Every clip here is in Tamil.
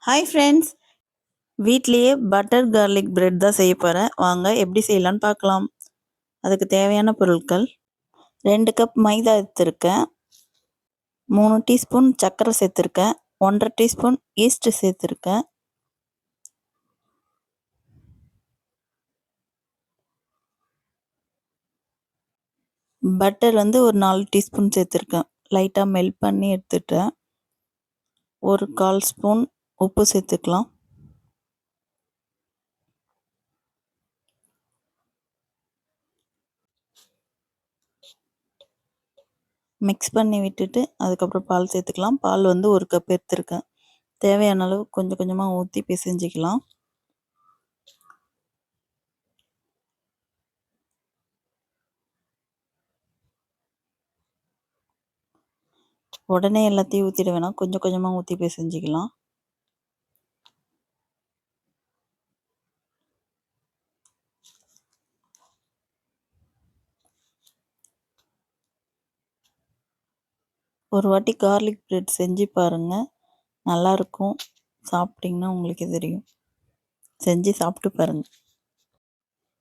ஹாய் ஃப்ரெண்ட்ஸ், வீட்லேயே பட்டர் கார்லிக் பிரெட் தான் செய்ய போகிறேன். வாங்க எப்படி செய்யலான்னு பார்க்கலாம். அதுக்கு தேவையான பொருட்கள்: 2 கப் மைதா எடுத்திருக்கேன், 3 டீஸ்பூன் சர்க்கரை சேர்த்துருக்கேன், 1,5 டீஸ்பூன் ஈஸ்ட் சேர்த்துருக்கேன், பட்டர் ஒரு 4 டீஸ்பூன் சேர்த்துருக்கேன். லைட்டாக மெல்ட் பண்ணி எடுத்துட்டேன். ஒரு 1/4 ஸ்பூன் உப்பு சேர்த்துக்கலாம். மிக்ஸ் பண்ணி விட்டுட்டு அதுக்கப்புறம் பால் சேர்த்துக்கலாம். பால் 1 கப் எடுத்துருக்கேன். தேவையான அளவு கொஞ்சம் கொஞ்சமாக ஊற்றி பிசைஞ்சிக்கலாம். உடனே எல்லாத்தையும் ஊற்றிட வேணாம், கொஞ்சம் கொஞ்சமாக ஊற்றி பிசைஞ்சிக்கலாம். ஒரு வாட்டி கார்லிக் பிரெட் செஞ்சு பாருங்கள், நல்லாயிருக்கும். சாப்பிட்டிங்கன்னா உங்களுக்கே தெரியும். செஞ்சு சாப்பிட்டு பாருங்கள்.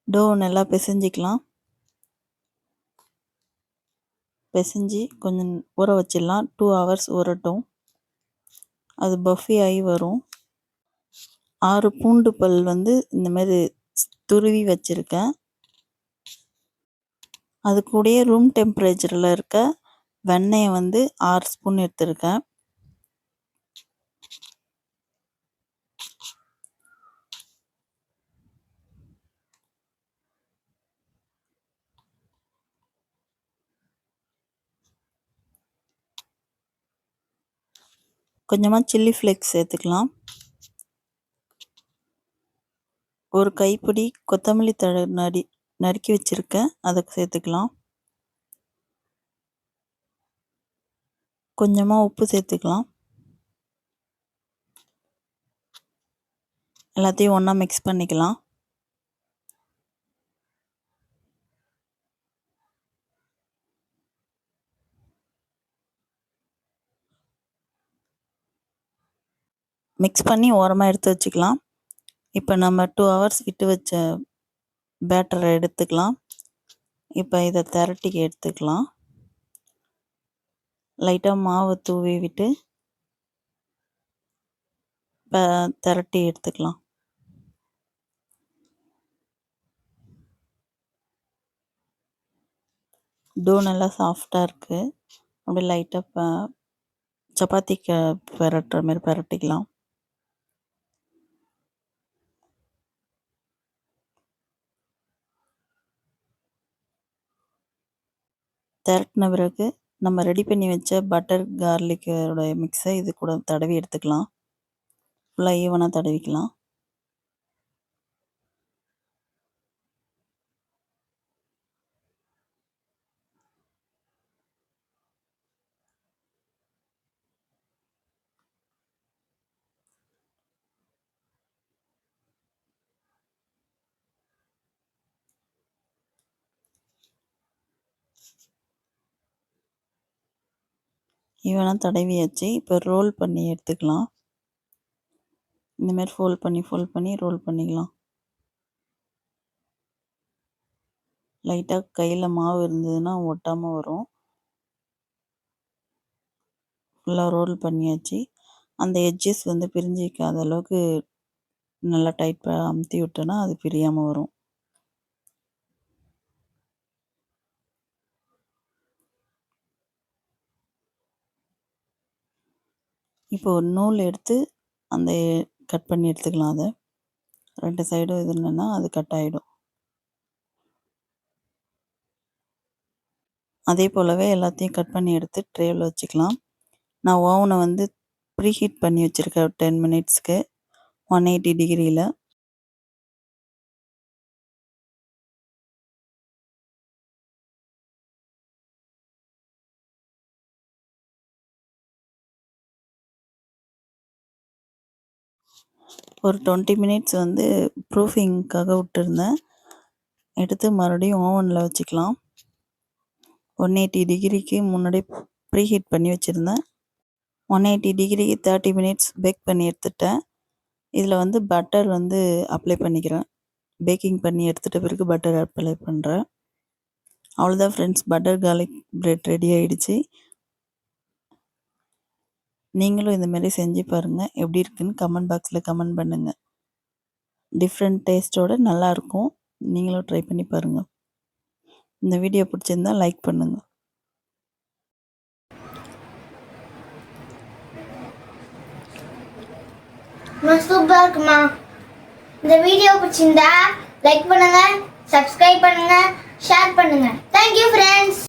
டோ நல்லா பிசைஞ்சிக்கலாம். பிசைஞ்சு கொஞ்சம் ஊற வச்சிடலாம். 2 ஹவர்ஸ் ஊறட்டும். அது பஃபி ஆகி வரும். 6 பூண்டு பல் இந்த மாதிரி துருவி வச்சுருக்கேன். அது கூடயே ரூம் டெம்பரேச்சரில் இருக்க வெண்ணெயை 6 ஸ்பூன் எடுத்துருக்கேன். கொஞ்சமாக சில்லி ஃப்ளேக்ஸ் சேர்த்துக்கலாம். ஒரு கைப்பிடி கொத்தமல்லி தழை நறுக்கி வச்சுருக்கேன், அதை சேர்த்துக்கலாம். கொஞ்சமாக உப்பு சேர்த்துக்கலாம். எல்லாத்தையும் ஒன்றா மிக்ஸ் பண்ணிக்கலாம். மிக்ஸ் பண்ணி ஓரமாக எடுத்து வச்சுக்கலாம். இப்போ நம்ம 2 ஹவர்ஸ் விட்டு வச்ச பேட்டரை எடுத்துக்கலாம். இப்போ இதை திரட்டி எடுத்துக்கலாம். லைட்டாக மாவு தூவி விட்டு திரட்டி எடுத்துக்கலாம். டோ நல்லா சாஃப்டாக இருக்குது. அப்படியே லைட்டாக சப்பாத்திக்கு பெரட்டுற மாதிரி பெரட்டிக்கலாம். திரட்டின பிறகு நம்ம ரெடி பண்ணி வச்ச பட்டர் கார்லிக்கோட மிக்ஸை இது கூட தடவி எடுத்துக்கலாம். ஃபுல்லாக ஈவனாக தடவிக்கலாம். ஈவனாக தடவியாச்சு. இப்போ ரோல் பண்ணி எடுத்துக்கலாம். இந்தமாரி ஃபோல்ட் பண்ணி ரோல் பண்ணிக்கலாம். லைட்டாக கையில் மாவு இருந்ததுன்னா ஒட்டாமல் வரும். ஃபுல்லாக ரோல் பண்ணியாச்சு. அந்த எட்ஜஸ் பிரிஞ்சிக்காத அளவுக்கு நல்லா டைட்டாக அமுத்தி விட்டோன்னா அது பிரியாமல் வரும். இப்போ ஒரு நூல் எடுத்து அந்த கட் பண்ணி எடுத்துக்கலாம். அதை 2 சைடும் இது இல்லைன்னா அது கட் ஆகிடும். அதே போலவே எல்லாத்தையும் கட் பண்ணி எடுத்து ட்ரேவில் வச்சுக்கலாம். நான் ஓவனை ப்ரீஹீட் பண்ணி வச்சுருக்கேன் 10 மினிட்ஸ்க்கு 180 டிகிரியில். ஒரு 20 மினிட்ஸ் ப்ரூஃபிங்க்காக விட்டுருந்தேன். எடுத்து மறுபடியும் ஓவனில் வச்சுக்கலாம். 180 டிகிரிக்கு முன்னாடி ப்ரீஹீட் பண்ணி வச்சுருந்தேன். 180 டிகிரிக்கு 30 மினிட்ஸ் பேக் பண்ணி எடுத்துட்டேன். இதில் வந்து பட்டர் வந்து அப்ளை பண்ணிக்கிறேன். பேக்கிங் பண்ணி எடுத்துகிட்ட பிறகு பட்டர் அப்ளை பண்ணுறேன். அவ்வளோதான் friends, butter garlic bread ready ஆகிடுச்சு. நீங்களும் இந்த மாதிரி செஞ்சு பாருங்கள். எப்படி இருக்குன்னு கமெண்ட் பாக்ஸில் கமெண்ட் பண்ணுங்கள். டிஃப்ரெண்ட் டேஸ்ட்டோடு நல்லாயிருக்கும். நீங்களும் ட்ரை பண்ணி பாருங்கள். இந்த வீடியோ பிடிச்சிருந்தா லைக் பண்ணுங்கள். சூப்பராக இருக்குமா? இந்த வீடியோ பிடிச்சிருந்தா லைக் பண்ணுங்க, சப்ஸ்கிரைப் பண்ணுங்க, ஷேர் பண்ணுங்க. Thank you friends.